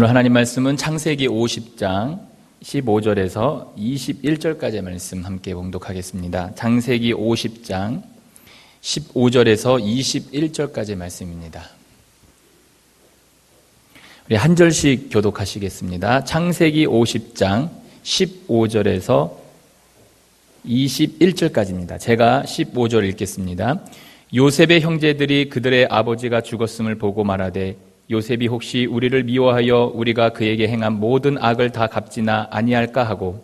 오늘 하나님 말씀은 창세기 50장 15절에서 21절까지의 말씀 함께 봉독하겠습니다. 창세기 50장 15절에서 21절까지의 말씀입니다. 우리 한 절씩 교독하시겠습니다. 창세기 50장 15절에서 21절까지입니다. 제가 15절 읽겠습니다. 요셉의 형제들이 그들의 아버지가 죽었음을 보고 말하되 요셉이 혹시 우리를 미워하여 우리가 그에게 행한 모든 악을 다 갚지나 아니할까 하고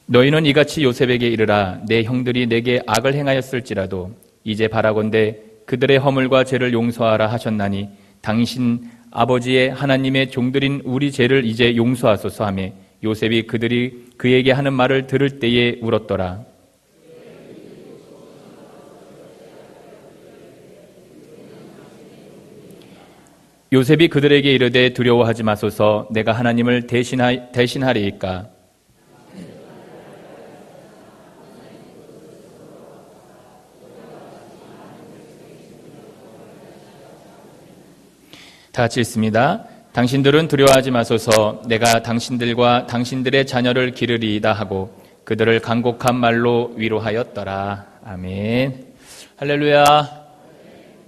너희는 이같이 요셉에게 이르라 내 형들이 내게 악을 행하였을지라도 이제 바라건대 그들의 허물과 죄를 용서하라 하셨나니 당신 아버지의 하나님의 종들인 우리 죄를 이제 용서하소서 하며 요셉이 그들이 그에게 하는 말을 들을 때에 울었더라. 요셉이 그들에게 이르되 두려워하지 마소서 내가 하나님을 대신하리이까. 다 같이 읽습니다. 당신들은 두려워하지 마소서 내가 당신들과 당신들의 자녀를 기르리이다 하고 그들을 간곡한 말로 위로하였더라. 아멘. 할렐루야.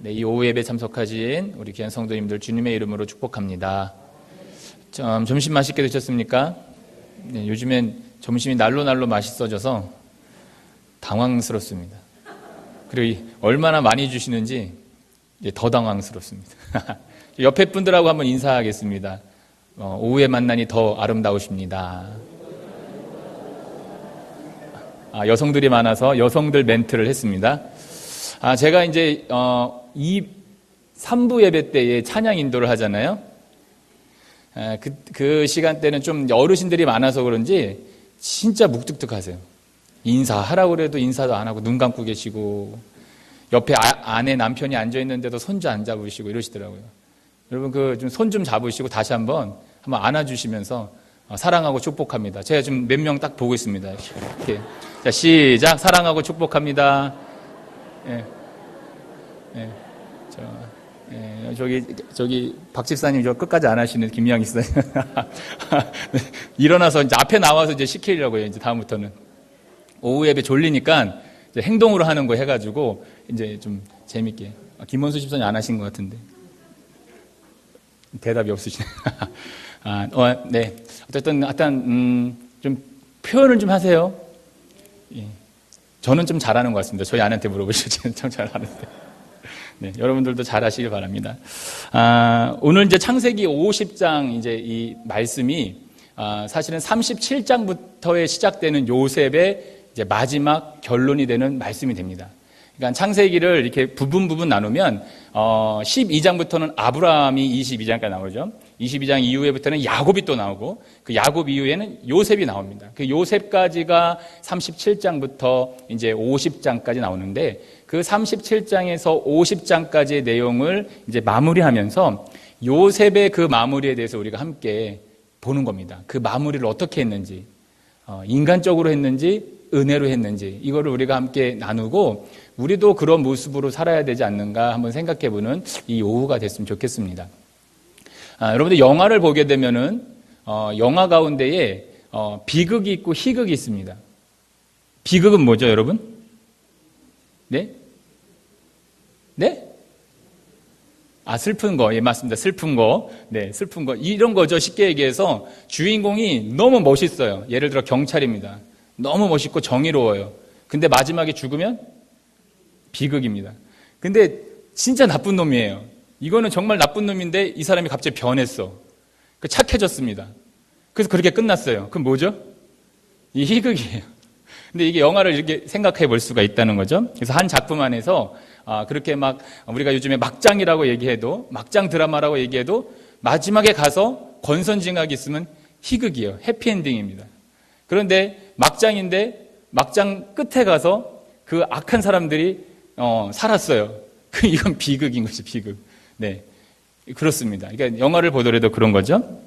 네, 이 오후 예배 참석하신 우리 귀한 성도님들 주님의 이름으로 축복합니다. 점심 맛있게 드셨습니까? 네, 요즘엔 점심이 날로 맛있어져서 당황스럽습니다. 그리고 얼마나 많이 주시는지 더 당황스럽습니다. 옆에 분들하고 한번 인사하겠습니다. 오후에 만나니 더 아름다우십니다. 여성들이 많아서 여성들 멘트를 했습니다. 제가 이제 3부 예배 때에 찬양 인도를 하잖아요. 그 시간대는 좀 어르신들이 많아서 그런지 진짜 묵뚝뚝하세요. 인사하라고 그래도 인사도 안 하고 눈 감고 계시고 옆에 아내 남편이 앉아 있는데도 손도 안 잡으시고 이러시더라고요. 여러분 좀 손 좀 잡으시고 다시 한번 안아주시면서 사랑하고 축복합니다. 제가 지금 몇 명 딱 보고 있습니다. 이렇게. 자, 시작. 사랑하고 축복합니다. 예. 예. 저기 박 집사님 저 끝까지 안 하시는 김양희 집사님. 일어나서 이제 앞에 나와서 이제 시키려고요. 이제 다음부터는 오후 예배 졸리니까 이제 행동으로 하는 거 해가지고 이제 좀 재밌게. 김원수 집사님 안 하신 것 같은데 대답이 없으시네. 네. 어쨌든 좀 표현을 좀 하세요. 예. 저는 좀 잘하는 것 같습니다. 저희 아내한테 물어보시죠. 저는 참 잘하는데. 네, 여러분들도 잘하시길 바랍니다. 오늘 이제 창세기 50장 이제 이 말씀이 사실은 37장부터에 시작되는 요셉의 이제 마지막 결론이 되는 말씀이 됩니다. 그러니까 창세기를 이렇게 부분 나누면 12장부터는 아브라함이 22장까지 나오죠. 22장 이후에부터는 야곱이 또 나오고 그 야곱 이후에는 요셉이 나옵니다. 그 요셉까지가 37장부터 이제 50장까지 나오는데 그 37장에서 50장까지의 내용을 이제 마무리하면서 요셉의 그 마무리에 대해서 우리가 함께 보는 겁니다. 그 마무리를 어떻게 했는지, 인간적으로 했는지, 은혜로 했는지 이거를 우리가 함께 나누고 우리도 그런 모습으로 살아야 되지 않는가 한번 생각해보는 이 오후가 됐으면 좋겠습니다. 여러분들 영화를 보게 되면은 영화 가운데에 비극이 있고 희극이 있습니다. 비극은 뭐죠, 여러분? 네? 네? 슬픈 거. 예, 맞습니다. 슬픈 거. 네, 슬픈 거. 이런 거죠. 쉽게 얘기해서 주인공이 너무 멋있어요. 예를 들어 경찰입니다. 너무 멋있고 정의로워요. 근데 마지막에 죽으면 비극입니다. 근데 진짜 나쁜 놈이에요. 이거는 정말 나쁜 놈인데 이 사람이 갑자기 변했어. 착해졌습니다. 그래서 그렇게 끝났어요. 그럼 뭐죠? 이 희극이에요. 근데 이게 영화를 이렇게 생각해 볼 수가 있다는 거죠. 그래서 한 작품 안에서 그렇게 막 우리가 요즘에 막장이라고 얘기해도 막장 드라마라고 얘기해도 마지막에 가서 권선징악이 있으면 희극이에요. 해피엔딩입니다. 그런데 막장인데 막장 끝에 가서 그 악한 사람들이 살았어요. 이건 비극인 거죠, 비극. 네, 그렇습니다. 그러니까 영화를 보더라도 그런 거죠.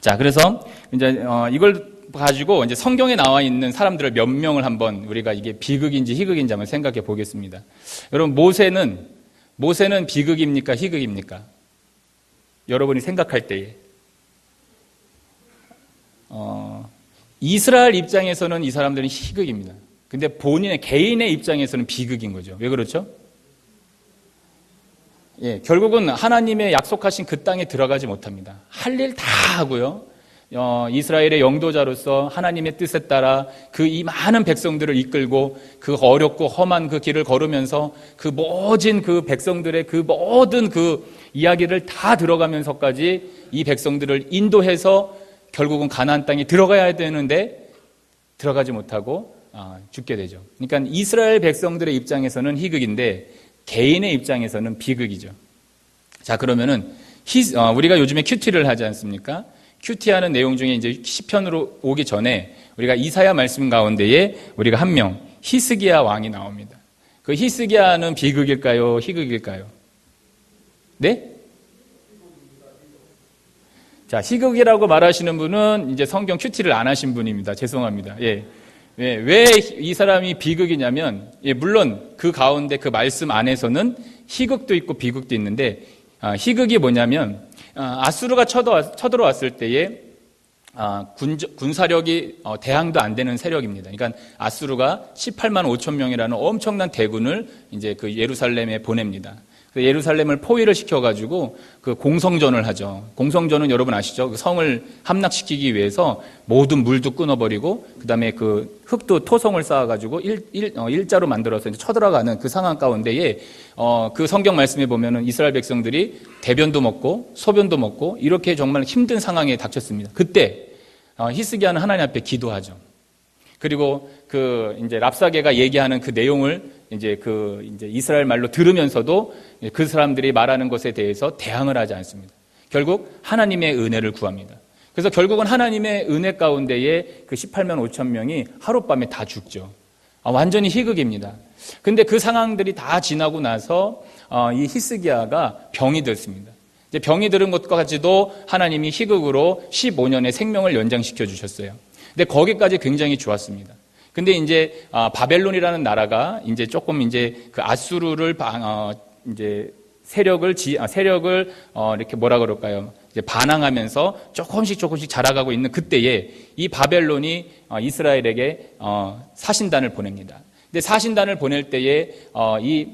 자, 그래서 이제 이걸 가지고 이제 성경에 나와 있는 사람들을 몇 명을 한번 우리가 이게 비극인지 희극인지 한번 생각해 보겠습니다. 여러분, 모세는 비극입니까? 희극입니까? 여러분이 생각할 때에. 이스라엘 입장에서는 이 사람들은 희극입니다. 근데 본인의 개인의 입장에서는 비극인 거죠. 왜 그렇죠? 예, 결국은 하나님의 약속하신 그 땅에 들어가지 못합니다. 할 일 다 하고요. 이스라엘의 영도자로서 하나님의 뜻에 따라 그 이 많은 백성들을 이끌고 그 어렵고 험한 그 길을 걸으면서 그 모진 그 백성들의 그 모든 그 이야기를 다 들어가면서까지 이 백성들을 인도해서 결국은 가나안 땅에 들어가야 되는데 들어가지 못하고 죽게 되죠. 그러니까 이스라엘 백성들의 입장에서는 희극인데 개인의 입장에서는 비극이죠. 자, 그러면은 우리가 요즘에 큐티를 하지 않습니까? 큐티하는 내용 중에 이제 시편으로 오기 전에 우리가 이사야 말씀 가운데에 우리가 한 명 히스기야 왕이 나옵니다. 그 히스기야는 비극일까요? 희극일까요? 네? 자, 희극이라고 말하시는 분은 이제 성경 큐티를 안 하신 분입니다. 죄송합니다. 예. 왜 이 사람이 비극이냐면, 예, 물론 그 가운데 그 말씀 안에서는 희극도 있고 비극도 있는데, 희극이 뭐냐면, 아수르가 쳐들어왔을 때에 군사력이 대항도 안 되는 세력입니다. 그러니까 아수르가 18만 5천 명이라는 엄청난 대군을 이제 그 예루살렘에 보냅니다. 예루살렘을 포위를 시켜가지고 그 공성전을 하죠. 공성전은 여러분 아시죠? 그 성을 함락시키기 위해서 모든 물도 끊어버리고 그 다음에 그 흙도 토성을 쌓아가지고 일자로 만들어서 이제 쳐들어가는 그 상황 가운데에 그 성경 말씀에 보면은 이스라엘 백성들이 대변도 먹고 소변도 먹고 이렇게 정말 힘든 상황에 닥쳤습니다. 그때 히스기야는 하나님 앞에 기도하죠. 그리고 그 이제 랍사게가 얘기하는 그 내용을 이제 이스라엘 말로 들으면서도 그 사람들이 말하는 것에 대해서 대항을 하지 않습니다. 결국 하나님의 은혜를 구합니다. 그래서 결국은 하나님의 은혜 가운데에 그 18만 5천 명이 하룻밤에 다 죽죠. 완전히 희극입니다. 근데 그 상황들이 다 지나고 나서 이 히스기야가 병이 들습니다. 이제 병이 들은 것까지도 하나님이 희극으로 15년의 생명을 연장시켜 주셨어요. 근데 거기까지 굉장히 좋았습니다. 근데 이제 바벨론이라는 나라가 이제 조금 이제 그 아수르를 이제 세력을 이렇게 뭐라 그럴까요? 이제 반항하면서 조금씩 자라가고 있는 그때에 이 바벨론이 이스라엘에게 사신단을 보냅니다. 근데 사신단을 보낼 때에 이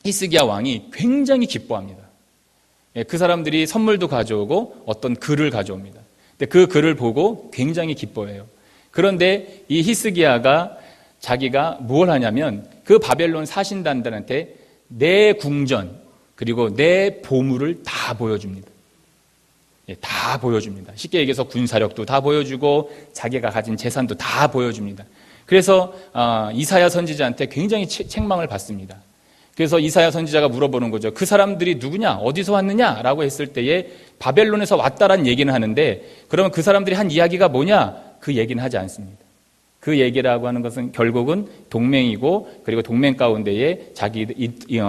히스기야 왕이 굉장히 기뻐합니다. 그 사람들이 선물도 가져오고 어떤 글을 가져옵니다. 근데 그 글을 보고 굉장히 기뻐해요. 그런데 이 히스기야가 자기가 뭘 하냐면 그 바벨론 사신단들한테 내 궁전 그리고 내 보물을 다 보여줍니다. 다 보여줍니다. 쉽게 얘기해서 군사력도 다 보여주고 자기가 가진 재산도 다 보여줍니다. 그래서 이사야 선지자한테 굉장히 책망을 받습니다. 그래서 이사야 선지자가 물어보는 거죠. 그 사람들이 누구냐? 어디서 왔느냐? 라고 했을 때에 바벨론에서 왔다라는 얘기는 하는데 그러면 그 사람들이 한 이야기가 뭐냐? 그 얘기는 하지 않습니다. 그 얘기라고 하는 것은 결국은 동맹이고 그리고 동맹 가운데에 자기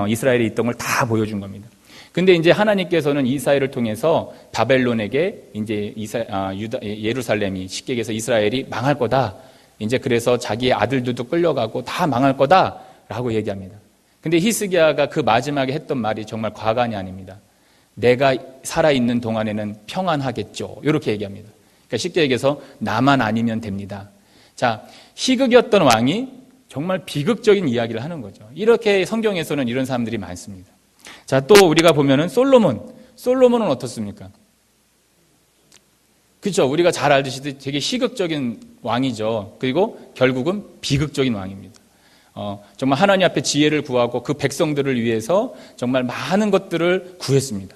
이스라엘이 있던 걸 다 보여준 겁니다. 근데 이제 하나님께서는 이사야를 통해서 바벨론에게 이제 예루살렘이 쉽게 얘기해서 이스라엘이 망할 거다. 이제 그래서 자기의 아들들도 끌려가고 다 망할 거다라고 얘기합니다. 근데 히스기야가 그 마지막에 했던 말이 정말 과간이 아닙니다. 내가 살아있는 동안에는 평안하겠죠. 이렇게 얘기합니다. 그러니까 쉽게 얘기해서 나만 아니면 됩니다. 자, 희극이었던 왕이 정말 비극적인 이야기를 하는 거죠. 이렇게 성경에서는 이런 사람들이 많습니다. 자, 또 우리가 보면은 솔로몬은 어떻습니까? 그렇죠. 우리가 잘 알듯이 되게 희극적인 왕이죠. 그리고 결국은 비극적인 왕입니다. 정말 하나님 앞에 지혜를 구하고 그 백성들을 위해서 정말 많은 것들을 구했습니다.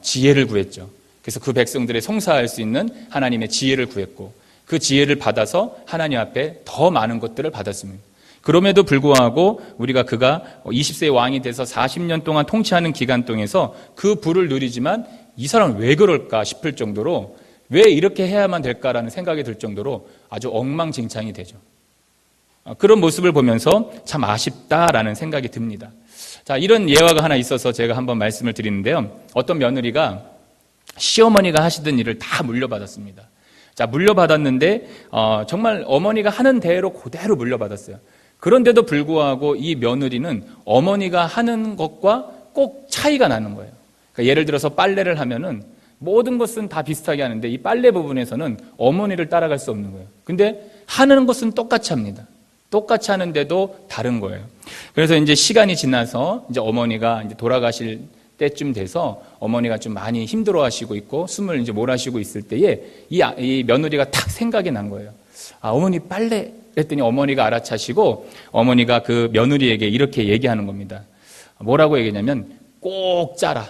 지혜를 구했죠. 그래서 그 백성들의 송사할 수 있는 하나님의 지혜를 구했고 그 지혜를 받아서 하나님 앞에 더 많은 것들을 받았습니다. 그럼에도 불구하고 우리가 그가 20세의 왕이 돼서 40년 동안 통치하는 기간 동에서 그 부를 누리지만 이 사람은 왜 그럴까 싶을 정도로 왜 이렇게 해야만 될까라는 생각이 들 정도로 아주 엉망진창이 되죠. 그런 모습을 보면서 참 아쉽다라는 생각이 듭니다. 자, 이런 예화가 하나 있어서 제가 한번 말씀을 드리는데요. 어떤 며느리가 시어머니가 하시던 일을 다 물려받았습니다. 자, 물려받았는데 정말 어머니가 하는 대로 그대로 물려받았어요. 그런데도 불구하고 이 며느리는 어머니가 하는 것과 꼭 차이가 나는 거예요. 그러니까 예를 들어서 빨래를 하면은 모든 것은 다 비슷하게 하는데 이 빨래 부분에서는 어머니를 따라갈 수 없는 거예요. 근데 하는 것은 똑같이 합니다. 똑같이 하는데도 다른 거예요. 그래서 이제 시간이 지나서 이제 어머니가 이제 돌아가실 때쯤 돼서 어머니가 좀 많이 힘들어 하시고 있고 숨을 이제 몰아쉬고 있을 때에 이 며느리가 탁 생각이 난 거예요. 아, 어머니 빨래 했더니 어머니가 알아차시고 어머니가 그 며느리에게 이렇게 얘기하는 겁니다. 뭐라고 얘기냐면 꼭 짜라.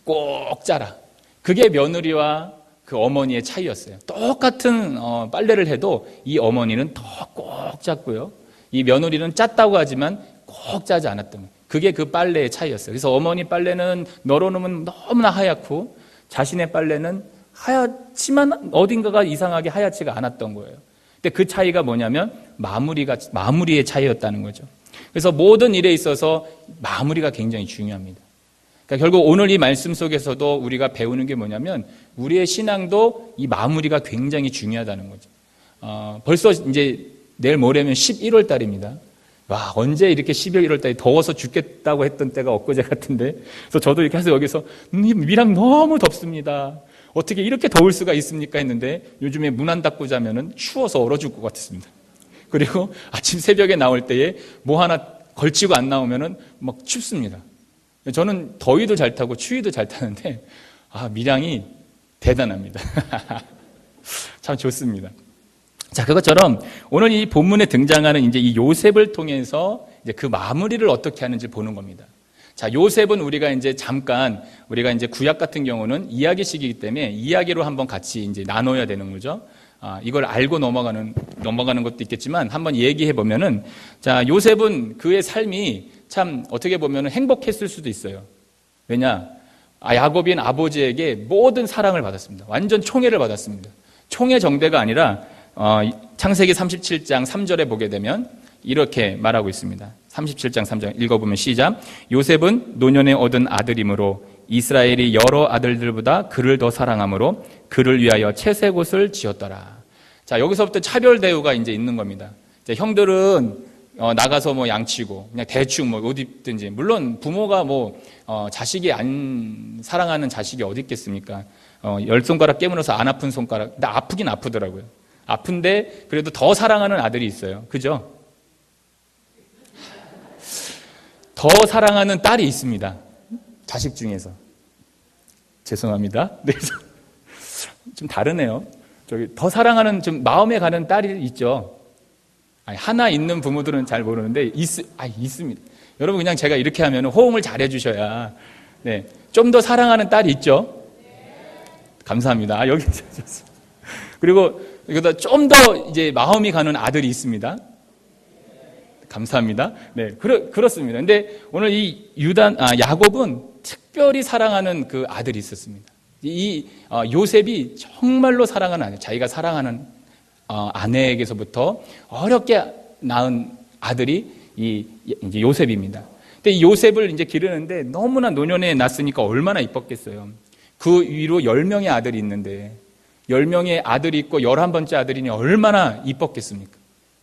꼭 짜라. 그게 며느리와 그 어머니의 차이였어요. 똑같은 빨래를 해도 이 어머니는 더 꼭 짰고요. 이 며느리는 짰다고 하지만 꼭 짜지 않았던 거예요. 그게 그 빨래의 차이였어요. 그래서 어머니 빨래는 널어놓으면 너무나 하얗고 자신의 빨래는 하얗지만 어딘가가 이상하게 하얗지가 않았던 거예요. 근데 그 차이가 뭐냐면 마무리의 차이였다는 거죠. 그래서 모든 일에 있어서 마무리가 굉장히 중요합니다. 그러니까 결국 오늘 이 말씀 속에서도 우리가 배우는 게 뭐냐면 우리의 신앙도 이 마무리가 굉장히 중요하다는 거죠. 벌써 이제 내일 모레면 11월 달입니다. 와, 언제 이렇게 11월 달에 더워서 죽겠다고 했던 때가 엊그제 같은데. 그래서 저도 이렇게 해서 여기서 미랑 너무 덥습니다. 어떻게 이렇게 더울 수가 있습니까? 했는데 요즘에 문 안 닫고 자면은 추워서 얼어 죽을 것 같았습니다. 그리고 아침 새벽에 나올 때에 뭐 하나 걸치고 안 나오면은 막 춥습니다. 저는 더위도 잘 타고 추위도 잘 타는데 밀양이 대단합니다. 참 좋습니다. 자, 그것처럼 오늘 이 본문에 등장하는 이제 이 요셉을 통해서 이제 그 마무리를 어떻게 하는지 보는 겁니다. 자, 요셉은 우리가 이제 구약 같은 경우는 이야기식이기 때문에 이야기로 한번 같이 이제 나눠야 되는 거죠. 이걸 알고 넘어가는 것도 있겠지만 한번 얘기해 보면은, 자, 요셉은 그의 삶이 참 어떻게 보면은 행복했을 수도 있어요. 왜냐? 야곱인 아버지에게 모든 사랑을 받았습니다. 완전 총애를 받았습니다. 총애 정대가 아니라 창세기 37장 3절에 보게 되면 이렇게 말하고 있습니다. 37장 3절 읽어보면 시작. 요셉은 노년에 얻은 아들이므로 이스라엘이 여러 아들들보다 그를 더 사랑하므로 그를 위하여 채색 옷을 지었더라. 자, 여기서부터 차별 대우가 이제 있는 겁니다. 이제 형들은 나가서 뭐 양치고 그냥 대충 뭐 옷 입든지, 물론 부모가 자식이 안 사랑하는 자식이 어디 있겠습니까? 10손가락 깨물어서 안 아픈 손가락. 근데 아프긴 아프더라고요. 아픈데 그래도 더 사랑하는 아들이 있어요. 그죠? 더 사랑하는 딸이 있습니다. 자식 중에서. 죄송합니다. 네, 좀 다르네요. 더 사랑하는 좀 마음에 가는 딸이 있죠. 하나 있는 부모들은 잘 모르는데 있습니다. 여러분, 그냥 제가 이렇게 하면 호응을 잘 해주셔야. 네, 좀 더 사랑하는 딸이 있죠. 감사합니다. 여기 좋습니다. 그리고 이거다 좀 더 이제 마음이 가는 아들이 있습니다. 감사합니다. 네, 그렇습니다. 근데 오늘 이 야곱은 특별히 사랑하는 그 아들이 있었습니다. 요셉이 정말로 사랑하는 아내, 자기가 사랑하는 아내에게서부터 어렵게 낳은 아들이 이제 요셉입니다. 근데 이 요셉을 이제 기르는데 너무나 노년에 낳았으니까 얼마나 이뻤겠어요. 그 위로 10명의 아들이 있는데 10명의 아들이 있고 11번째 아들이니 얼마나 이뻤겠습니까?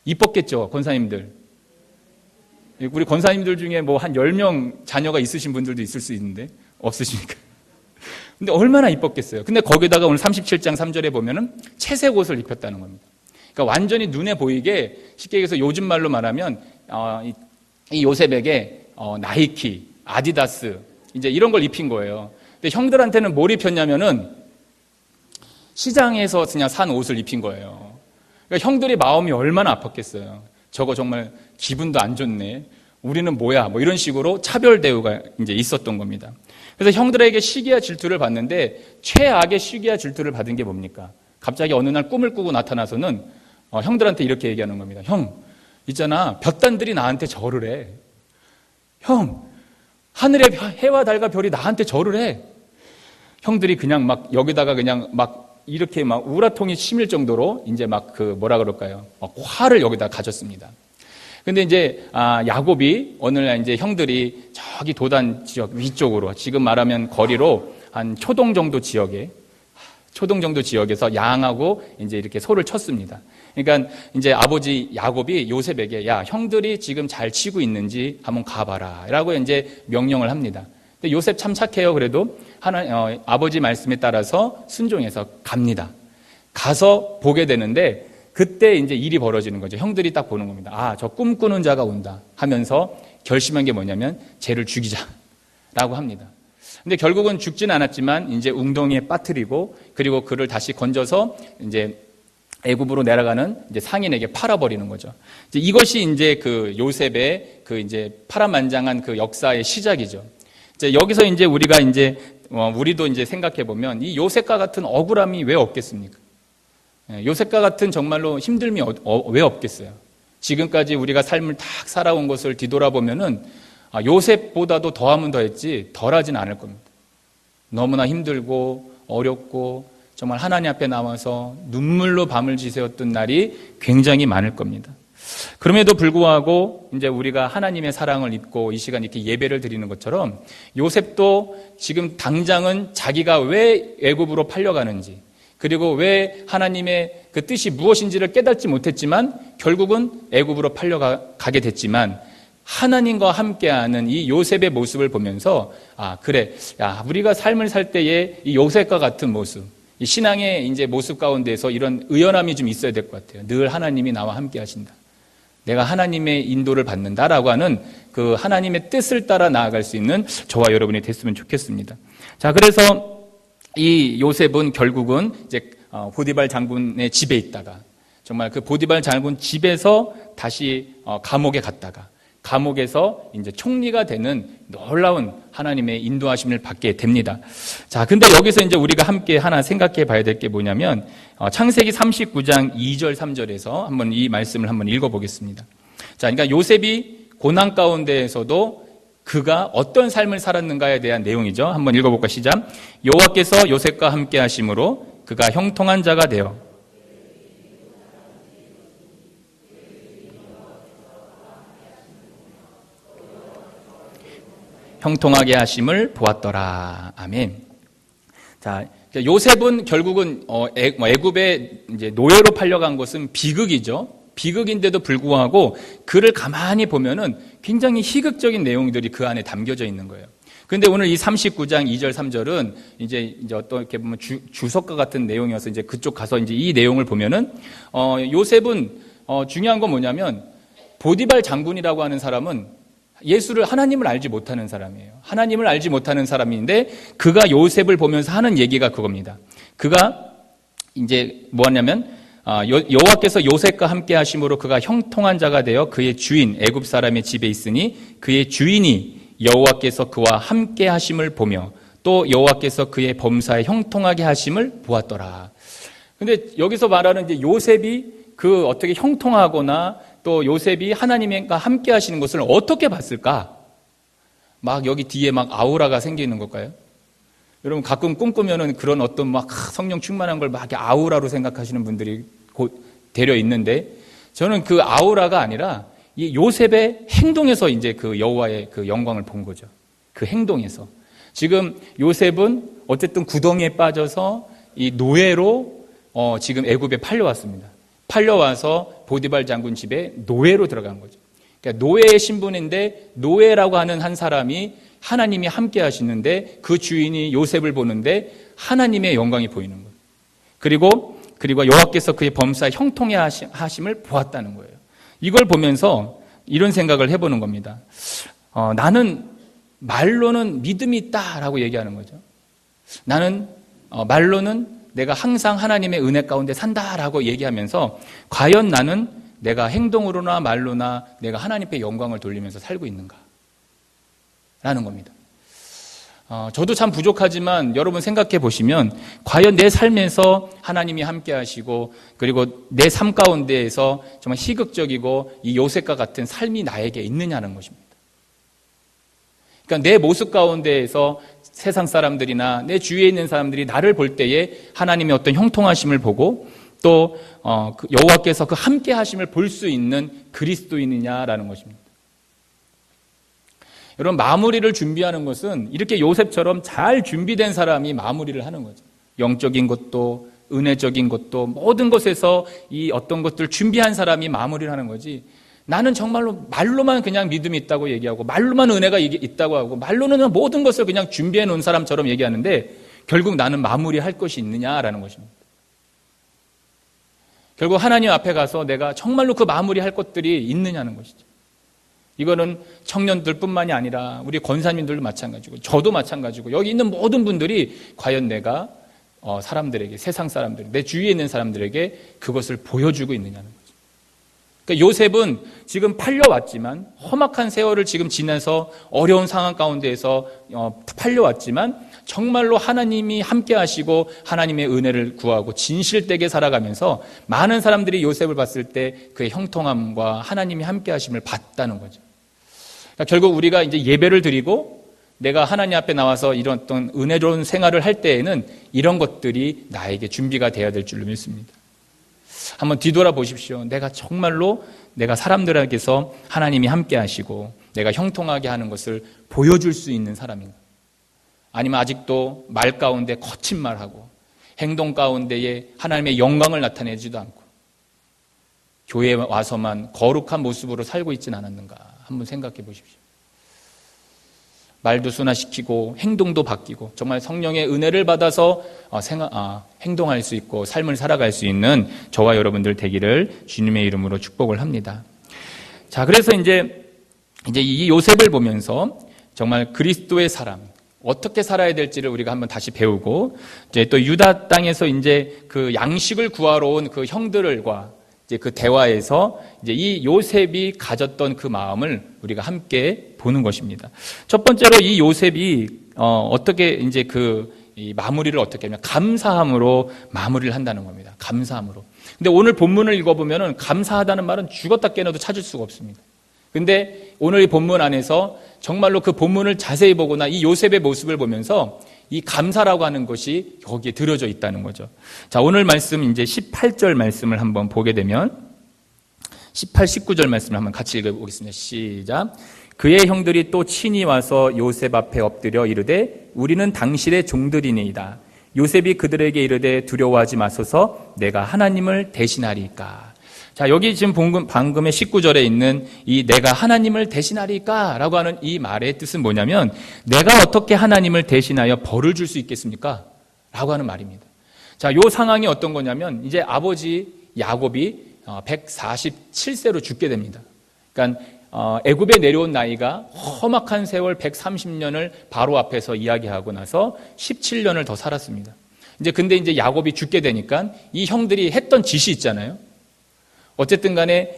이뻤겠죠, 권사님들. 우리 권사님들 중에 뭐 한 10명 자녀가 있으신 분들도 있을 수 있는데 없으시니까. 근데 얼마나 이뻤겠어요. 근데 거기다가 오늘 37장 3절에 보면은 채색 옷을 입혔다는 겁니다. 그러니까 완전히 눈에 보이게, 쉽게 얘기해서 요즘 말로 말하면 이 요셉에게 나이키, 아디다스 이제 이런 걸 입힌 거예요. 근데 형들한테는 뭘 입혔냐면은 시장에서 그냥 산 옷을 입힌 거예요. 그러니까 형들이 마음이 얼마나 아팠겠어요. 저거 정말 기분도 안 좋네. 우리는 뭐야? 뭐 이런 식으로 차별 대우가 이제 있었던 겁니다. 그래서 형들에게 시기와 질투를 받는데 최악의 시기와 질투를 받은 게 뭡니까? 갑자기 어느 날 꿈을 꾸고 나타나서는 형들한테 이렇게 얘기하는 겁니다. 형, 있잖아. 볕단들이 나한테 절을 해. 형, 하늘의 해와 달과 별이 나한테 절을 해. 형들이 그냥 막 여기다가 그냥 막 이렇게 막 우라통이 심일 정도로 이제 막 뭐라 그럴까요? 막 화를 여기다 가졌습니다. 근데 이제 야곱이 오늘날 이제 형들이 저기 도단 지역 위쪽으로, 지금 말하면 거리로 한 초동 정도 지역에 초동 정도 지역에서 양하고 이제 이렇게 소를 쳤습니다. 그러니까 이제 아버지 야곱이 요셉에게 야, 형들이 지금 잘 치고 있는지 한번 가봐라 라고 이제 명령을 합니다. 근데 요셉 참 착해요. 그래도 아버지 말씀에 따라서 순종해서 갑니다. 가서 보게 되는데 그때 이제 일이 벌어지는 거죠. 형들이 딱 보는 겁니다. 아, 저 꿈꾸는 자가 온다 하면서 결심한 게 뭐냐면 쟤를 죽이자라고 합니다. 근데 결국은 죽진 않았지만 이제 웅덩이에 빠뜨리고 그리고 그를 다시 건져서 이제 애굽으로 내려가는 이제 상인에게 팔아버리는 거죠. 이제 이것이 이제 그 요셉의 그 이제 파란만장한 그 역사의 시작이죠. 이제 여기서 이제 우리가 이제 우리도 이제 생각해 보면 이 요셉과 같은 억울함이 왜 없겠습니까? 요셉과 같은 정말로 힘듦이 왜 없겠어요? 지금까지 우리가 삶을 딱 살아온 것을 뒤돌아보면은 요셉보다도 더하면 더했지 덜하진 않을 겁니다. 너무나 힘들고 어렵고 정말 하나님 앞에 나와서 눈물로 밤을 지새웠던 날이 굉장히 많을 겁니다. 그럼에도 불구하고 이제 우리가 하나님의 사랑을 입고 이 시간 이렇게 예배를 드리는 것처럼 요셉도 지금 당장은 자기가 왜 애굽으로 팔려가는지 그리고 왜 하나님의 그 뜻이 무엇인지를 깨닫지 못했지만 결국은 애굽으로 팔려가게 됐지만 하나님과 함께하는 이 요셉의 모습을 보면서 아 그래, 야 우리가 삶을 살 때에 이 요셉과 같은 모습, 이 신앙의 이제 모습 가운데서 이런 의연함이 좀 있어야 될 것 같아요. 늘 하나님이 나와 함께하신다. 내가 하나님의 인도를 받는다라고 하는 그 하나님의 뜻을 따라 나아갈 수 있는 저와 여러분이 됐으면 좋겠습니다. 자, 그래서 이 요셉은 결국은 이제 보디발 장군의 집에 있다가 정말 그 보디발 장군 집에서 다시 감옥에 갔다가 감옥에서 이제 총리가 되는 놀라운 하나님의 인도하심을 받게 됩니다. 자, 근데 여기서 이제 우리가 함께 하나 생각해 봐야 될 게 뭐냐면 창세기 39장 2절 3절에서 한번 이 말씀을 한번 읽어보겠습니다. 자, 그러니까 요셉이 고난 가운데에서도 그가 어떤 삶을 살았는가에 대한 내용이죠. 한번 읽어볼까 시작. 여호와께서 요셉과 함께 하심으로 그가 형통한 자가 되어 형통하게 하심을 보았더라. 아멘. 자, 요셉은 결국은 애굽에 이제 노예로 팔려간 것은 비극이죠. 비극인데도 불구하고 그를 가만히 보면은 굉장히 희극적인 내용들이 그 안에 담겨져 있는 거예요. 그런데 오늘 이 39장 2절 3절은 이제 어떻게 보면 주석과 같은 내용이어서 이제 그쪽 가서 이제 이 내용을 보면은 요셉은 중요한 건 뭐냐면 보디발 장군이라고 하는 사람은 하나님을 알지 못하는 사람이에요. 하나님을 알지 못하는 사람인데 그가 요셉을 보면서 하는 얘기가 그겁니다. 그가 이제 뭐하냐면 여호와께서 요셉과 함께 하심으로 그가 형통한 자가 되어 그의 주인 애굽 사람의 집에 있으니 그의 주인이 여호와께서 그와 함께 하심을 보며 또 여호와께서 그의 범사에 형통하게 하심을 보았더라. 근데 여기서 말하는 이제 요셉이 그 어떻게 형통하거나 또 요셉이 하나님과 함께 하시는 것을 어떻게 봤을까? 막 여기 뒤에 막 아우라가 생기는 걸까요? 여러분 가끔 꿈꾸면은 그런 어떤 막 성령 충만한 걸 막 아우라로 생각하시는 분들이 되려 있는데 저는 그 아우라가 아니라 이 요셉의 행동에서 이제 그 여호와의 그 영광을 본 거죠. 그 행동에서. 지금 요셉은 어쨌든 구덩이에 빠져서 이 노예로 지금 애굽에 팔려왔습니다. 팔려와서 보디발 장군 집에 노예로 들어간 거죠. 그러니까 노예의 신분인데 노예라고 하는 한 사람이 하나님이 함께 하시는데 그 주인이 요셉을 보는데 하나님의 영광이 보이는 거예요. 그리고 여호와께서 그의 범사에 형통해 하심을 보았다는 거예요. 이걸 보면서 이런 생각을 해보는 겁니다. 나는 말로는 믿음이 있다라고 얘기하는 거죠. 나는 말로는 내가 항상 하나님의 은혜 가운데 산다라고 얘기하면서 과연 나는 내가 행동으로나 말로나 내가 하나님께 영광을 돌리면서 살고 있는가? 라는 겁니다. 저도 참 부족하지만 여러분 생각해 보시면 과연 내 삶에서 하나님이 함께 하시고 그리고 내 삶 가운데에서 정말 희극적이고 이 요셉과 같은 삶이 나에게 있느냐는 것입니다. 그러니까 내 모습 가운데에서 세상 사람들이나 내 주위에 있는 사람들이 나를 볼 때에 하나님의 어떤 형통하심을 보고 또 여호와께서 그 함께 하심을 볼 수 있는 그리스도인이냐라는 것입니다. 여러분 마무리를 준비하는 것은 이렇게 요셉처럼 잘 준비된 사람이 마무리를 하는 거죠. 영적인 것도 은혜적인 것도 모든 것에서 이 어떤 것들 준비한 사람이 마무리를 하는 거지. 나는 정말로 말로만 그냥 믿음이 있다고 얘기하고 말로만 은혜가 있다고 하고 말로는 모든 것을 그냥 준비해 놓은 사람처럼 얘기하는데 결국 나는 마무리할 것이 있느냐라는 것입니다. 결국 하나님 앞에 가서 내가 정말로 그 마무리할 것들이 있느냐는 것이죠. 이거는 청년들뿐만이 아니라 우리 권사님들도 마찬가지고 저도 마찬가지고 여기 있는 모든 분들이 과연 내가 사람들에게, 세상 사람들, 내 주위에 있는 사람들에게 그것을 보여주고 있느냐는 거죠. 그러니까 요셉은 지금 팔려왔지만 험악한 세월을 지금 지나서 어려운 상황 가운데에서 팔려왔지만 정말로 하나님이 함께 하시고 하나님의 은혜를 구하고 진실되게 살아가면서 많은 사람들이 요셉을 봤을 때 그의 형통함과 하나님이 함께 하심을 봤다는 거죠. 그러니까 결국 우리가 이제 예배를 드리고 내가 하나님 앞에 나와서 이런 어떤 은혜로운 생활을 할 때에는 이런 것들이 나에게 준비가 되어야 될 줄로 믿습니다. 한번 뒤돌아 보십시오. 내가 정말로 내가 사람들에게서 하나님이 함께 하시고 내가 형통하게 하는 것을 보여줄 수 있는 사람인가? 아니면 아직도 말 가운데 거친 말하고 행동 가운데에 하나님의 영광을 나타내지도 않고 교회에 와서만 거룩한 모습으로 살고 있지는 않았는가? 한번 생각해 보십시오. 말도 순화시키고 행동도 바뀌고 정말 성령의 은혜를 받아서 행동할 수 있고 삶을 살아갈 수 있는 저와 여러분들 되기를 주님의 이름으로 축복을 합니다. 자, 그래서 이제 이 요셉을 보면서 정말 그리스도의 사람 어떻게 살아야 될지를 우리가 한번 다시 배우고 이제 또 유다 땅에서 이제 그 양식을 구하러 온 그 형들과 이제 그 대화에서 이제 이 요셉이 가졌던 그 마음을 우리가 함께 보는 것입니다. 첫 번째로 이 요셉이 어떻게 이제 이 마무리를 어떻게 하면 감사함으로 마무리를 한다는 겁니다. 감사함으로. 근데 오늘 본문을 읽어보면은 감사하다는 말은 죽었다 깨어나도 찾을 수가 없습니다. 근데 오늘 이 본문 안에서 정말로 그 본문을 자세히 보거나 이 요셉의 모습을 보면서 이 감사라고 하는 것이 거기에 들어져 있다는 거죠. 자, 오늘 말씀 이제 18절 말씀을 한번 보게 되면 18, 19절 말씀을 한번 같이 읽어보겠습니다. 시작. 그의 형들이 또 친히 와서 요셉 앞에 엎드려 이르되 우리는 당신의 종들이니이다. 요셉이 그들에게 이르되 두려워하지 마소서 내가 하나님을 대신하리까. 자, 여기 지금 방금의 19절에 있는 이 내가 하나님을 대신하리까 라고 하는 이 말의 뜻은 뭐냐면 내가 어떻게 하나님을 대신하여 벌을 줄 수 있겠습니까? 라고 하는 말입니다. 자, 요 상황이 어떤 거냐면 이제 아버지 야곱이 147세로 죽게 됩니다. 그러니까 애굽에 내려온 나이가 험악한 세월 130년을 바로 앞에서 이야기하고 나서 17년을 더 살았습니다. 근데 이제 야곱이 죽게 되니까 이 형들이 했던 짓이 있잖아요. 어쨌든 간에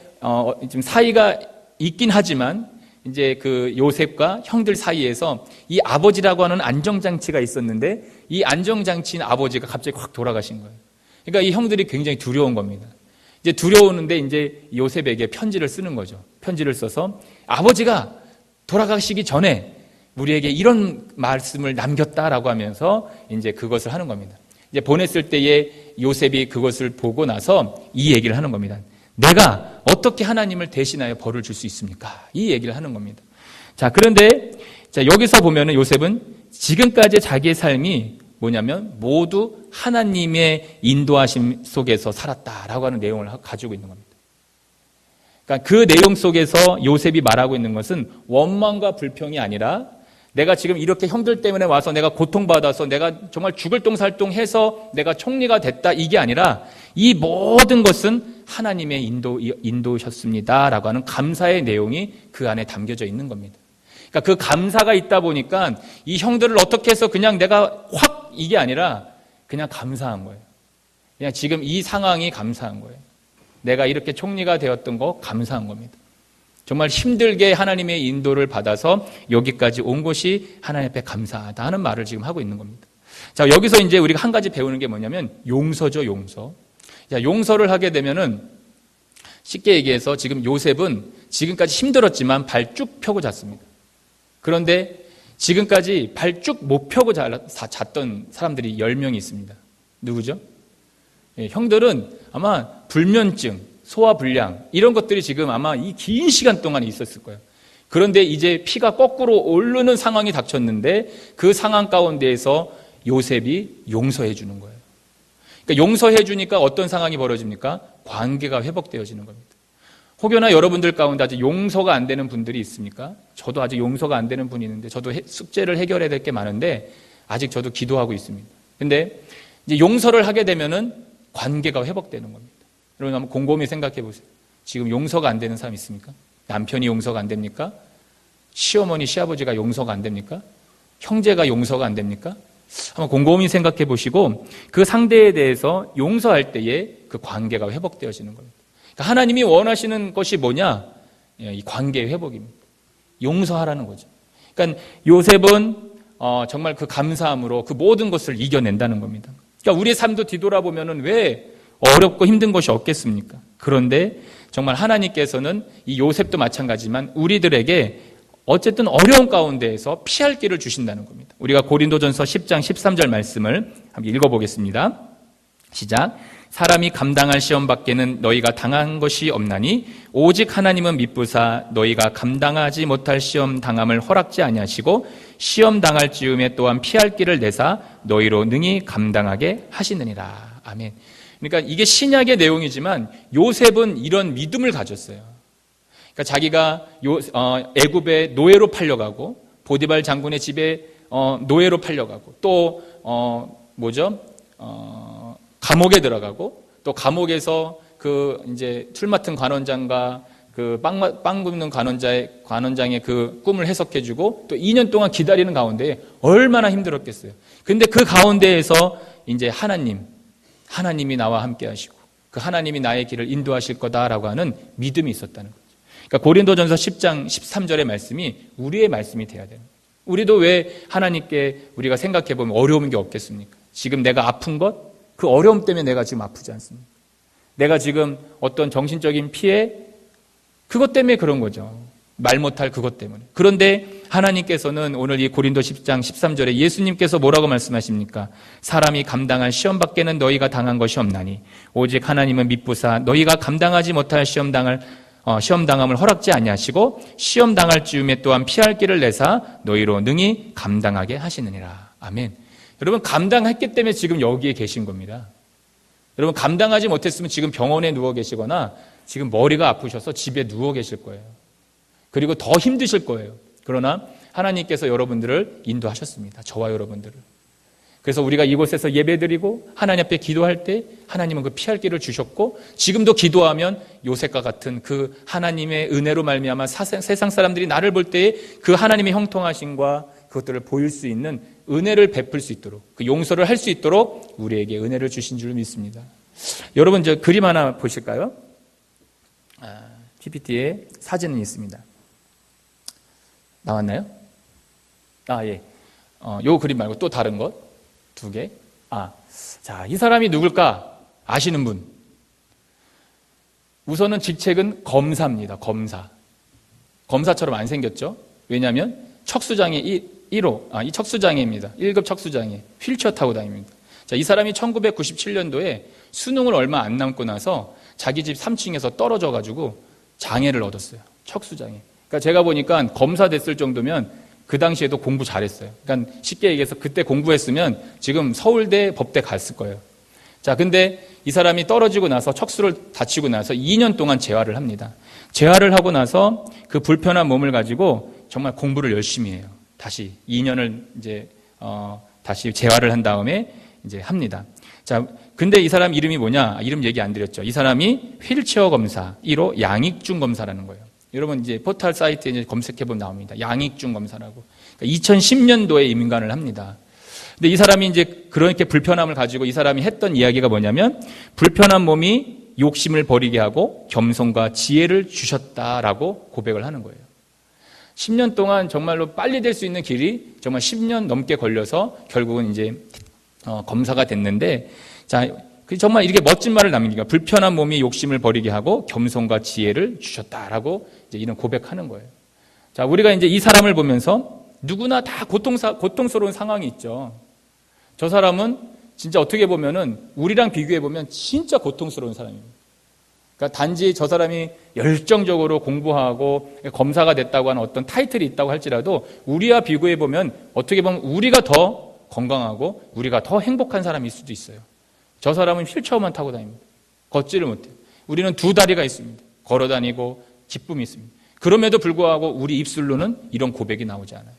지금 사이가 있긴 하지만 이제 그 요셉과 형들 사이에서 이 아버지라고 하는 안정장치가 있었는데 이 안정장치인 아버지가 갑자기 확 돌아가신 거예요. 그러니까 이 형들이 굉장히 두려운 겁니다. 이제 두려우는데 이제 요셉에게 편지를 쓰는 거죠. 편지를 써서 아버지가 돌아가시기 전에 우리에게 이런 말씀을 남겼다라고 하면서 이제 그것을 하는 겁니다. 이제 보냈을 때에 요셉이 그것을 보고 나서 이 얘기를 하는 겁니다. 내가 어떻게 하나님을 대신하여 벌을 줄 수 있습니까? 이 얘기를 하는 겁니다. 자, 그런데 여기서 보면은 요셉은 지금까지 자기의 삶이 뭐냐면 모두 하나님의 인도하심 속에서 살았다라고 하는 내용을 가지고 있는 겁니다. 그러니까 그 내용 속에서 요셉이 말하고 있는 것은 원망과 불평이 아니라 내가 지금 이렇게 형들 때문에 와서 내가 고통받아서 내가 정말 죽을 똥살똥해서 내가 총리가 됐다 이게 아니라 이 모든 것은 하나님의 인도셨습니다라고 하는 감사의 내용이 그 안에 담겨져 있는 겁니다. 그러니까 그 감사가 있다 보니까 이 형들을 어떻게 해서 그냥 내가 확 이게 아니라 그냥 감사한 거예요. 그냥 지금 이 상황이 감사한 거예요. 내가 이렇게 총리가 되었던 거 감사한 겁니다. 정말 힘들게 하나님의 인도를 받아서 여기까지 온 것이 하나님 앞에 감사하다 하는 말을 지금 하고 있는 겁니다. 자, 여기서 이제 우리가 한 가지 배우는 게 뭐냐면 용서죠, 용서. 자, 용서를 하게 되면은 쉽게 얘기해서 지금 요셉은 지금까지 힘들었지만 발 쭉 펴고 잤습니다. 그런데 지금까지 발 쭉 못 펴고 잤던 사람들이 10명이 있습니다. 누구죠? 형들은 아마 불면증, 소화불량 이런 것들이 지금 아마 이 긴 시간 동안에 있었을 거예요. 그런데 이제 피가 거꾸로 오르는 상황이 닥쳤는데 그 상황 가운데에서 요셉이 용서해 주는 거예요. 그러니까 용서해 주니까 어떤 상황이 벌어집니까? 관계가 회복되어지는 겁니다. 혹여나 여러분들 가운데 아직 용서가 안 되는 분들이 있습니까? 저도 아직 용서가 안 되는 분이 있는데, 저도 숙제를 해결해야 될 게 많은데 아직 저도 기도하고 있습니다. 근데 이제 용서를 하게 되면은 관계가 회복되는 겁니다. 여러분 한번 곰곰이 생각해 보세요. 지금 용서가 안 되는 사람 있습니까? 남편이 용서가 안 됩니까? 시어머니, 시아버지가 용서가 안 됩니까? 형제가 용서가 안 됩니까? 한번 곰곰이 생각해 보시고 그 상대에 대해서 용서할 때에 그 관계가 회복되어지는 겁니다. 그러니까 하나님이 원하시는 것이 뭐냐? 이 관계의 회복입니다. 용서하라는 거죠. 그러니까 요셉은 정말 그 감사함으로 그 모든 것을 이겨낸다는 겁니다. 그러니까 우리의 삶도 뒤돌아보면은 왜 어렵고 힘든 것이 없겠습니까? 그런데 정말 하나님께서는 이 요셉도 마찬가지지만 우리들에게 어쨌든 어려운 가운데에서 피할 길을 주신다는 겁니다. 우리가 고린도전서 10장 13절 말씀을 한번 읽어보겠습니다. 시작. 사람이 감당할 시험 밖에는 너희가 당한 것이 없나니 오직 하나님은 미쁘사 너희가 감당하지 못할 시험 당함을 허락지 아니하시고 시험 당할 즈음에 또한 피할 길을 내사 너희로 능히 감당하게 하시느니라. 아멘. 그러니까 이게 신약의 내용이지만 요셉은 이런 믿음을 가졌어요. 그러니까 자기가 애굽에 노예로 팔려가고 보디발 장군의 집에 노예로 팔려가고 또 감옥에 들어가고 또 감옥에서 그 이제 틀 맡은 관원장과 그 빵 굽는 관원장의 그 꿈을 해석해주고 또 2년 동안 기다리는 가운데 얼마나 힘들었겠어요. 근데 그 가운데에서 이제 하나님이 나와 함께 하시고 그 하나님이 나의 길을 인도하실 거다라고 하는 믿음이 있었다는 거죠. 그러니까 고린도전서 10장 13절의 말씀이 우리의 말씀이 돼야 되는 거예요. 우리도 왜 하나님께 우리가 생각해 보면 어려운 게 없겠습니까? 지금 내가 아픈 것, 그 어려움 때문에 내가 지금 아프지 않습니까? 내가 지금 어떤 정신적인 피해, 그것 때문에 그런 거죠. 말 못할 그것 때문에. 그런데 하나님께서는 오늘 이 고린도 10장 13절에 예수님께서 뭐라고 말씀하십니까? 사람이 감당할 시험 밖에는 너희가 당한 것이 없나니 오직 하나님은 미쁘사 너희가 감당하지 못할 시험 당함을 허락지 아니하시고 시험 당할 즈음에 또한 피할 길을 내사 너희로 능히 감당하게 하시느니라. 아멘. 여러분 감당했기 때문에 지금 여기에 계신 겁니다. 여러분 감당하지 못했으면 지금 병원에 누워 계시거나 지금 머리가 아프셔서 집에 누워 계실 거예요. 그리고 더 힘드실 거예요. 그러나 하나님께서 여러분들을 인도하셨습니다. 저와 여러분들을. 그래서 우리가 이곳에서 예배드리고 하나님 앞에 기도할 때 하나님은 그 피할 길을 주셨고 지금도 기도하면 요셉과 같은 그 하나님의 은혜로 말미암아 세상 사람들이 나를 볼 때에 그 하나님의 형통하심과 그것들을 보일 수 있는 은혜를 베풀 수 있도록 그 용서를 할 수 있도록 우리에게 은혜를 주신 줄 믿습니다. 여러분 저 그림 하나 보실까요? PPT에 사진은 있습니다. 나왔나요? 예. 요 그림 말고 또 다른 것 두 개. 자, 이 사람이 누굴까? 아시는 분. 우선은 직책은 검사입니다. 검사. 검사처럼 안 생겼죠? 왜냐하면 척수장애 1호, 이 척수장애입니다. 1급 척수장애. 휠체어 타고 다닙니다. 자, 이 사람이 1997년도에 수능을 얼마 안 남고 나서 자기 집 3층에서 떨어져가지고 장애를 얻었어요. 척수장애. 그러니까 제가 보니까 검사 됐을 정도면 그 당시에도 공부 잘했어요. 그러니까 쉽게 얘기해서 그때 공부했으면 지금 서울대 법대 갔을 거예요. 자, 근데 이 사람이 떨어지고 나서 척수를 다치고 나서 2년 동안 재활을 합니다. 재활을 하고 나서 그 불편한 몸을 가지고 정말 공부를 열심히 해요. 다시 2년을 이제 다시 재활을 한 다음에 이제 합니다. 자, 근데 이 사람 이름이 뭐냐? 이름 얘기 안 드렸죠. 이 사람이 휠체어 검사 1호 양익중 검사라는 거예요. 여러분 이제 포털 사이트에 이제 검색해보면 나옵니다. 양익중 검사라고. 그러니까 2010년도에 임관을 합니다. 근데 이 사람이 이제 그렇게 불편함을 가지고 이 사람이 했던 이야기가 뭐냐면 불편한 몸이 욕심을 버리게 하고 겸손과 지혜를 주셨다라고 고백을 하는 거예요. 10년 동안 정말로 빨리 될 수 있는 길이 정말 10년 넘게 걸려서 결국은 이제 검사가 됐는데, 자, 정말 이렇게 멋진 말을 남깁니다. 불편한 몸이 욕심을 버리게 하고 겸손과 지혜를 주셨다라고 이제 이런 고백하는 거예요. 자, 우리가 이제 이 사람을 보면서 누구나 다 고통스러운 상황이 있죠. 저 사람은 진짜 어떻게 보면은 우리랑 비교해 보면 진짜 고통스러운 사람입니다. 그러니까 단지 저 사람이 열정적으로 공부하고 검사가 됐다고 하는 어떤 타이틀이 있다고 할지라도 우리와 비교해 보면 어떻게 보면 우리가 더 건강하고 우리가 더 행복한 사람일 수도 있어요. 저 사람은 휠체어만 타고 다닙니다. 걷지를 못해요. 우리는 두 다리가 있습니다. 걸어 다니고 기쁨이 있습니다. 그럼에도 불구하고 우리 입술로는 이런 고백이 나오지 않아요.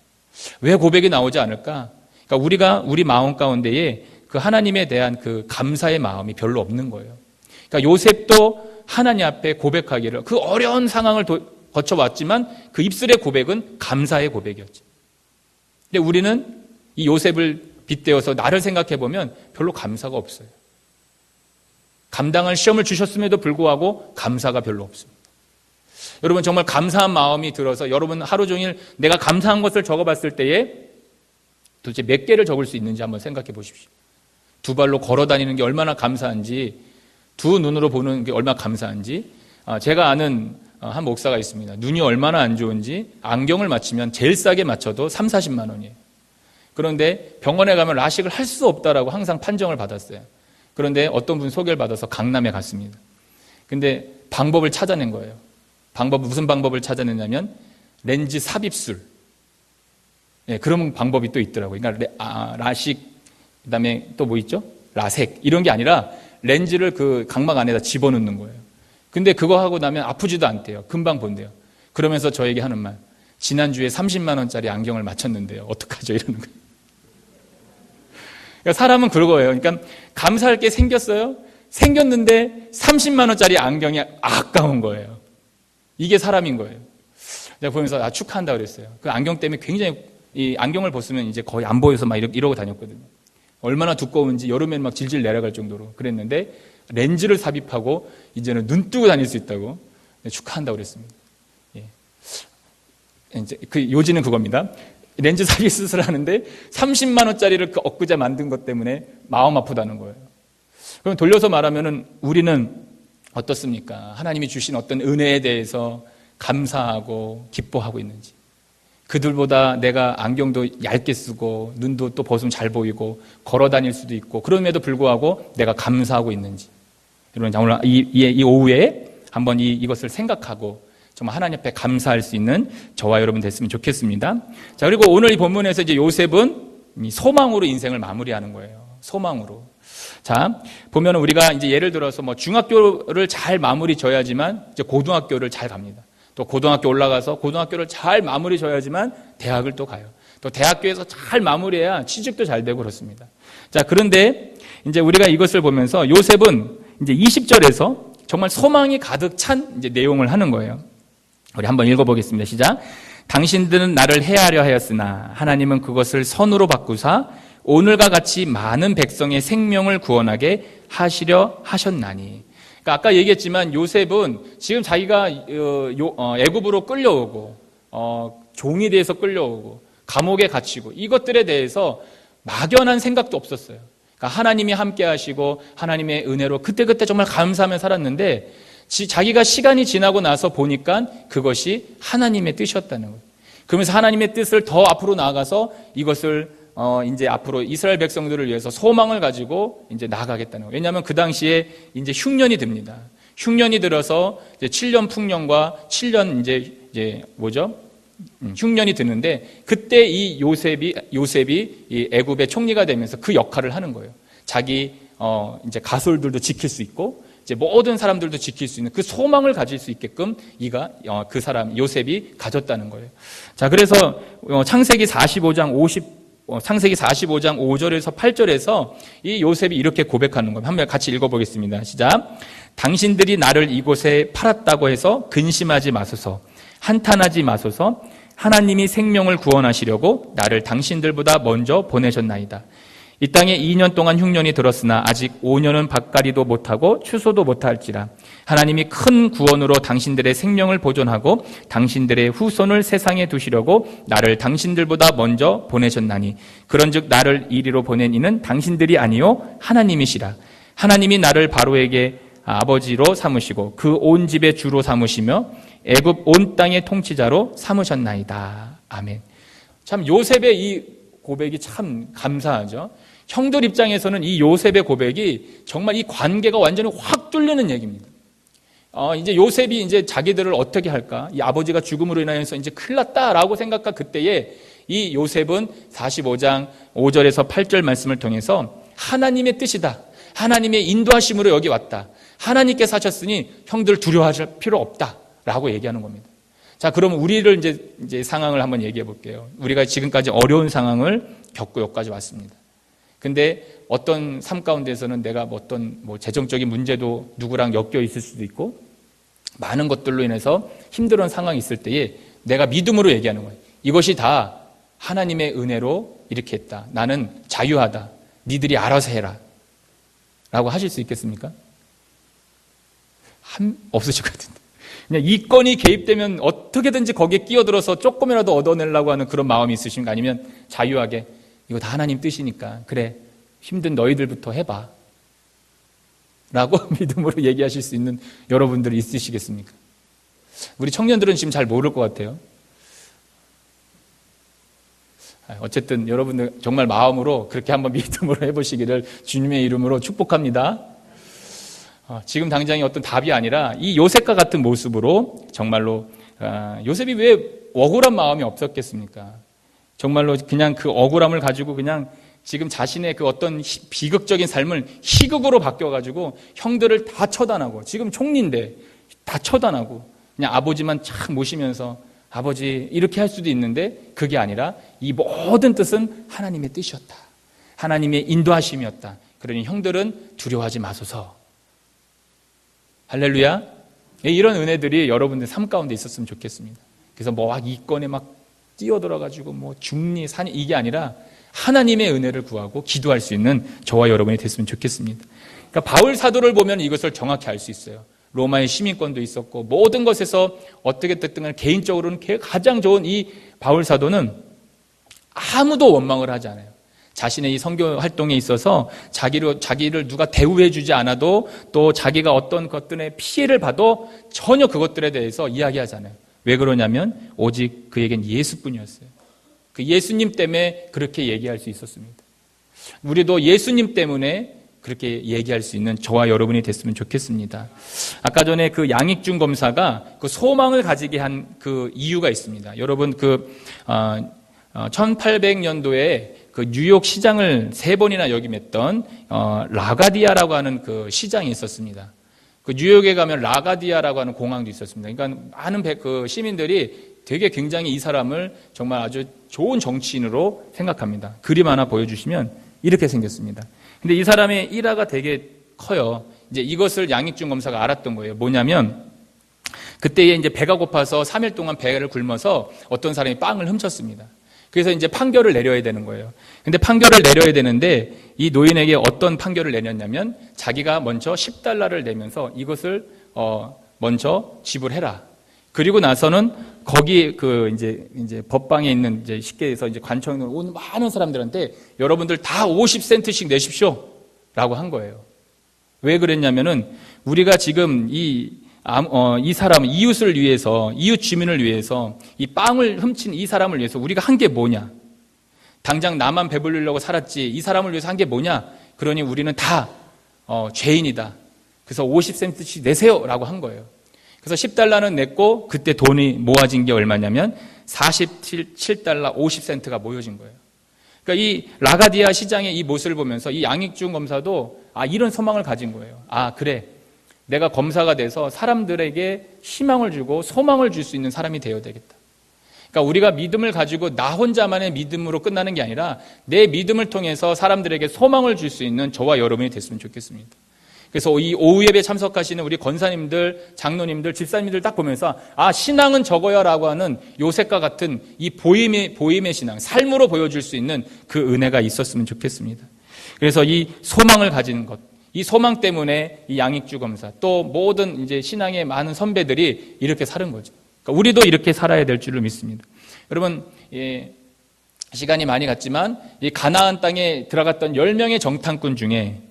왜 고백이 나오지 않을까? 그러니까 우리가 우리 마음 가운데에 그 하나님에 대한 그 감사의 마음이 별로 없는 거예요. 그러니까 요셉도 하나님 앞에 고백하기를 그 어려운 상황을 거쳐왔지만 그 입술의 고백은 감사의 고백이었죠. 근데 우리는 이 요셉을 빗대어서 나를 생각해 보면 별로 감사가 없어요. 감당할 시험을 주셨음에도 불구하고 감사가 별로 없습니다. 여러분 정말 감사한 마음이 들어서 여러분 하루 종일 내가 감사한 것을 적어봤을 때에 도대체 몇 개를 적을 수 있는지 한번 생각해 보십시오. 두 발로 걸어 다니는 게 얼마나 감사한지, 두 눈으로 보는 게 얼마나 감사한지. 제가 아는 한 목사가 있습니다. 눈이 얼마나 안 좋은지 안경을 맞추면 제일 싸게 맞춰도 3, 40만 원이에요. 그런데 병원에 가면 라식을 할 수 없다라고 항상 판정을 받았어요. 그런데 어떤 분 소개를 받아서 강남에 갔습니다. 근데 방법을 찾아낸 거예요. 무슨 방법을 찾아냈냐면 렌즈 삽입술. 네, 그런 방법이 또 있더라고요. 그러니까 라식, 그다음에 또 뭐 있죠? 라섹 이런 게 아니라 렌즈를 그 각막 안에다 집어넣는 거예요. 근데 그거 하고 나면 아프지도 않대요. 금방 본대요. 그러면서 저에게 하는 말, 지난주에 30만 원짜리 안경을 맞췄는데요. 어떡하죠? 이러는 거예요. 그러니까 사람은 그거예요. 그러니까 감사할 게 생겼어요. 생겼는데 30만 원짜리 안경이 아까운 거예요. 이게 사람인 거예요. 제가 보면서 축하한다 그랬어요. 그 안경 때문에 굉장히 이 안경을 벗으면 이제 거의 안 보여서 막 이러고 다녔거든요. 얼마나 두꺼운지 여름에는 막 질질 내려갈 정도로 그랬는데 렌즈를 삽입하고 이제는 눈 뜨고 다닐 수 있다고 축하한다고 그랬습니다. 예. 이제 그 요지는 그겁니다. 렌즈 삽입 수술하는데 30만 원짜리를 그 엊그제 만든 것 때문에 마음 아프다는 거예요. 그럼 돌려서 말하면은 우리는 어떻습니까? 하나님이 주신 어떤 은혜에 대해서 감사하고 기뻐하고 있는지, 그들보다 내가 안경도 얇게 쓰고 눈도 또 벗으면 잘 보이고 걸어 다닐 수도 있고 그럼에도 불구하고 내가 감사하고 있는지, 여러분 오늘 이 오후에 한번 이것을 생각하고 정말 하나님 앞에 감사할 수 있는 저와 여러분 됐으면 좋겠습니다. 자, 그리고 오늘 이 본문에서 이제 요셉은 소망으로 인생을 마무리하는 거예요. 소망으로. 자, 보면은 우리가 이제 예를 들어서 뭐 중학교를 잘 마무리 져야지만 이제 고등학교를 잘 갑니다. 또 고등학교 올라가서 고등학교를 잘 마무리 져야지만 대학을 또 가요. 또 대학교에서 잘 마무리해야 취직도 잘 되고 그렇습니다. 자, 그런데 이제 우리가 이것을 보면서 요셉은 이제 20절에서 정말 소망이 가득 찬 이제 내용을 하는 거예요. 우리 한번 읽어보겠습니다. 시작. 당신들은 나를 해하려 하였으나 하나님은 그것을 선으로 바꾸사 오늘과 같이 많은 백성의 생명을 구원하게 하시려 하셨나니. 그러니까 아까 얘기했지만 요셉은 지금 자기가 애굽으로 끌려오고 종이 돼서 끌려오고 감옥에 갇히고 이것들에 대해서 막연한 생각도 없었어요. 그러니까 하나님이 함께 하시고 하나님의 은혜로 그때그때 정말 감사하며 살았는데 자기가 시간이 지나고 나서 보니까 그것이 하나님의 뜻이었다는 거예요. 그러면서 하나님의 뜻을 더 앞으로 나아가서 이것을 이제 앞으로 이스라엘 백성들을 위해서 소망을 가지고 이제 나아가겠다는 거예요. 왜냐하면 그 당시에 이제 흉년이 듭니다. 흉년이 들어서 이제 7년 풍년과 7년 이제 뭐죠? 흉년이 드는데 그때 이 요셉이 이 애굽의 총리가 되면서 그 역할을 하는 거예요. 자기 이제 가솔들도 지킬 수 있고 이제 모든 사람들도 지킬 수 있는 그 소망을 가질 수 있게끔 그 사람 요셉이 가졌다는 거예요. 자, 그래서 창세기 45장 5절에서 8절에서 이 요셉이 이렇게 고백하는 겁니다. 한번 같이 읽어보겠습니다. 시작. 당신들이 나를 이곳에 팔았다고 해서 근심하지 마소서, 한탄하지 마소서. 하나님이 생명을 구원하시려고 나를 당신들보다 먼저 보내셨나이다. 이 땅에 2년 동안 흉년이 들었으나 아직 5년은 밭갈이도 못하고 추소도 못할지라. 하나님이 큰 구원으로 당신들의 생명을 보존하고 당신들의 후손을 세상에 두시려고 나를 당신들보다 먼저 보내셨나니 그런즉 나를 이리로 보낸 이는 당신들이 아니요 하나님이시라. 하나님이 나를 바로에게 아버지로 삼으시고 그 온 집의 주로 삼으시며 애굽 온 땅의 통치자로 삼으셨나이다. 아멘. 참 요셉의 이 고백이 참 감사하죠. 형들 입장에서는 이 요셉의 고백이 정말 이 관계가 완전히 확 뚫리는 얘기입니다. 이제 요셉이 이제 자기들을 어떻게 할까? 이 아버지가 죽음으로 인하여서 이제 큰일 났다라고 생각한 그때에 이 요셉은 45장 5절에서 8절 말씀을 통해서 하나님의 뜻이다, 하나님의 인도하심으로 여기 왔다, 하나님께서 하셨으니 형들 두려워할 필요 없다 라고 얘기하는 겁니다. 자, 그럼 우리를 이제 상황을 한번 얘기해 볼게요. 우리가 지금까지 어려운 상황을 겪고 여기까지 왔습니다. 근데 어떤 삶 가운데서는 내가 어떤 재정적인 문제도 누구랑 엮여 있을 수도 있고 많은 것들로 인해서 힘들은 상황이 있을 때에 내가 믿음으로 얘기하는 거예요. 이것이 다 하나님의 은혜로 이렇게 했다. 나는 자유하다. 니들이 알아서 해라. 라고 하실 수 있겠습니까? 없으실 것 같은데. 그냥 이 건이 개입되면 어떻게든지 거기에 끼어들어서 조금이라도 얻어내려고 하는 그런 마음이 있으신가? 아니면 자유하게 이거 다 하나님 뜻이니까 그래, 힘든 너희들부터 해봐 라고 믿음으로 얘기하실 수 있는 여러분들이 있으시겠습니까? 우리 청년들은 지금 잘 모를 것 같아요. 어쨌든 여러분들 정말 마음으로 그렇게 한번 믿음으로 해보시기를 주님의 이름으로 축복합니다. 지금 당장이 어떤 답이 아니라 이 요셉과 같은 모습으로 정말로 요셉이 왜 억울한 마음이 없었겠습니까? 정말로 그냥 그 억울함을 가지고 그냥 지금 자신의 그 어떤 비극적인 삶을 희극으로 바뀌어가지고 형들을 다 처단하고, 지금 총리인데 다 처단하고 그냥 아버지만 착 모시면서 아버지 이렇게 할 수도 있는데 그게 아니라 이 모든 뜻은 하나님의 뜻이었다, 하나님의 인도하심이었다. 그러니 형들은 두려워하지 마소서. 할렐루야. 이런 은혜들이 여러분들 삶 가운데 있었으면 좋겠습니다. 그래서 이 건에 막 뛰어들어가지고 중리, 산이 이게 아니라 하나님의 은혜를 구하고 기도할 수 있는 저와 여러분이 됐으면 좋겠습니다. 그러니까 바울 사도를 보면 이것을 정확히 알 수 있어요. 로마의 시민권도 있었고 모든 것에서 어떻게 됐든 개인적으로는 가장 좋은 이 바울 사도는 아무도 원망을 하지 않아요. 자신의 이 선교 활동에 있어서 자기를 누가 대우해 주지 않아도 또 자기가 어떤 것들에 피해를 봐도 전혀 그것들에 대해서 이야기하지 않아요. 왜 그러냐면 오직 그에겐 예수뿐이었어요. 그 예수님 때문에 그렇게 얘기할 수 있었습니다. 우리도 예수님 때문에 그렇게 얘기할 수 있는 저와 여러분이 됐으면 좋겠습니다. 아까 전에 그 양익준 검사가 그 소망을 가지게 한 그 이유가 있습니다. 여러분 1800년도에 그 뉴욕 시장을 3번이나 역임했던 라가디아라고 하는 그 시장이 있었습니다. 그 뉴욕에 가면 라가디아라고 하는 공항도 있었습니다. 그러니까 많은 그 시민들이 되게 굉장히 이 사람을 정말 아주 좋은 정치인으로 생각합니다. 그림 하나 보여주시면 이렇게 생겼습니다. 근데 이 사람의 일화가 되게 커요. 이제 이것을 양익준 검사가 알았던 거예요. 뭐냐면 그때에 이제 배가 고파서 3일 동안 배를 굶어서 어떤 사람이 빵을 훔쳤습니다. 그래서 이제 판결을 내려야 되는 거예요. 근데 판결을 내려야 되는데 이 노인에게 어떤 판결을 내렸냐면 자기가 먼저 $10를 내면서 이것을 먼저 지불해라. 그리고 나서는 거기 이제 법방에 있는 이제 쉽게 해서 이제 관청에 온 많은 사람들한테 여러분들 다 50센트씩 내십시오. 라고 한 거예요. 왜 그랬냐면은 우리가 지금 이 사람, 이웃을 위해서, 이웃 주민을 위해서 이 빵을 훔친 이 사람을 위해서 우리가 한 게 뭐냐? 당장 나만 배불리려고 살았지 이 사람을 위해서 한 게 뭐냐? 그러니 우리는 다 죄인이다. 그래서 50센트씩 내세요. 라고 한 거예요. 그래서 $10는 냈고 그때 돈이 모아진 게 얼마냐면 $47 50센트가 모여진 거예요. 그러니까 이 라가디아 시장의 이 모습을 보면서 이 양익준 검사도 이런 소망을 가진 거예요. 그래. 내가 검사가 돼서 사람들에게 희망을 주고 소망을 줄 수 있는 사람이 되어야 되겠다. 그러니까 우리가 믿음을 가지고 나 혼자만의 믿음으로 끝나는 게 아니라 내 믿음을 통해서 사람들에게 소망을 줄 수 있는 저와 여러분이 됐으면 좋겠습니다. 그래서 이 오후 예배에 참석하시는 우리 권사님들, 장로님들, 집사님들 딱 보면서 신앙은 저거야 라고 하는 요셉과 같은 이 보임의 신앙, 삶으로 보여줄 수 있는 그 은혜가 있었으면 좋겠습니다. 그래서 이 소망을 가지는 것, 이 소망 때문에 이 양익주 검사 또 모든 이제 신앙의 많은 선배들이 이렇게 사는 거죠. 그러니까 우리도 이렇게 살아야 될 줄로 믿습니다. 여러분, 시간이 많이 갔지만 이 가나안 땅에 들어갔던 10명의 정탐꾼 중에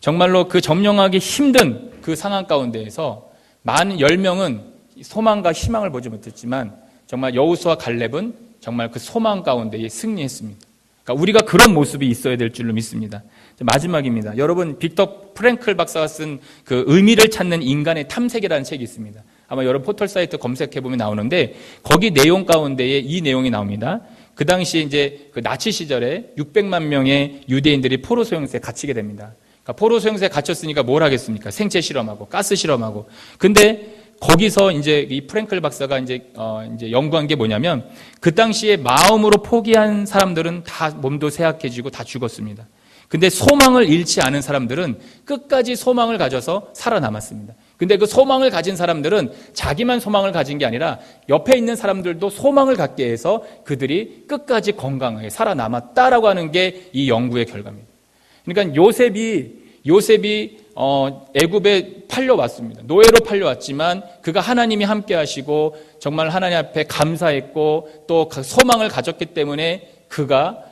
정말로 그 점령하기 힘든 그 상황 가운데에서 많은 10명은 소망과 희망을 보지 못했지만 정말 여호수아 갈렙은 정말 그 소망 가운데에 승리했습니다. 그러니까 우리가 그런 모습이 있어야 될 줄로 믿습니다. 마지막입니다. 여러분, 빅터 프랭클 박사가 쓴 그 의미를 찾는 인간의 탐색이라는 책이 있습니다. 아마 여러분 포털 사이트 검색해보면 나오는데 거기 내용 가운데에 이 내용이 나옵니다. 그 당시 이제 그 나치 시절에 600만 명의 유대인들이 포로 소용소에 갇히게 됩니다. 그러니까 포로 소용소에 갇혔으니까 뭘 하겠습니까? 생체 실험하고 가스 실험하고. 근데 거기서 이제 이 프랭클 박사가 이제 연구한 게 뭐냐면 그 당시에 마음으로 포기한 사람들은 다 몸도 쇠약해지고 다 죽었습니다. 근데 소망을 잃지 않은 사람들은 끝까지 소망을 가져서 살아남았습니다. 근데 그 소망을 가진 사람들은 자기만 소망을 가진 게 아니라 옆에 있는 사람들도 소망을 갖게 해서 그들이 끝까지 건강하게 살아남았다라고 하는 게 이 연구의 결과입니다. 그러니까 요셉이 애굽에 팔려왔습니다. 노예로 팔려왔지만 그가 하나님이 함께 하시고 정말 하나님 앞에 감사했고 또 소망을 가졌기 때문에 그가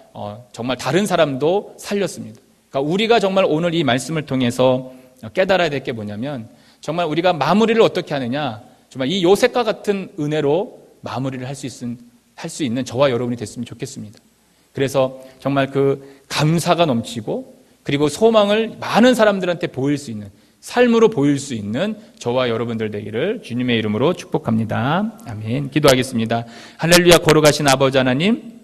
정말 다른 사람도 살렸습니다. 그러니까 우리가 정말 오늘 이 말씀을 통해서 깨달아야 될 게 뭐냐면 정말 우리가 마무리를 어떻게 하느냐, 정말 이 요셉과 같은 은혜로 마무리를 할 수 있는 저와 여러분이 됐으면 좋겠습니다. 그래서 정말 그 감사가 넘치고 그리고 소망을 많은 사람들한테 보일 수 있는, 삶으로 보일 수 있는 저와 여러분들 되기를 주님의 이름으로 축복합니다. 아멘. 기도하겠습니다. 할렐루야. 걸어가신 아버지 하나님,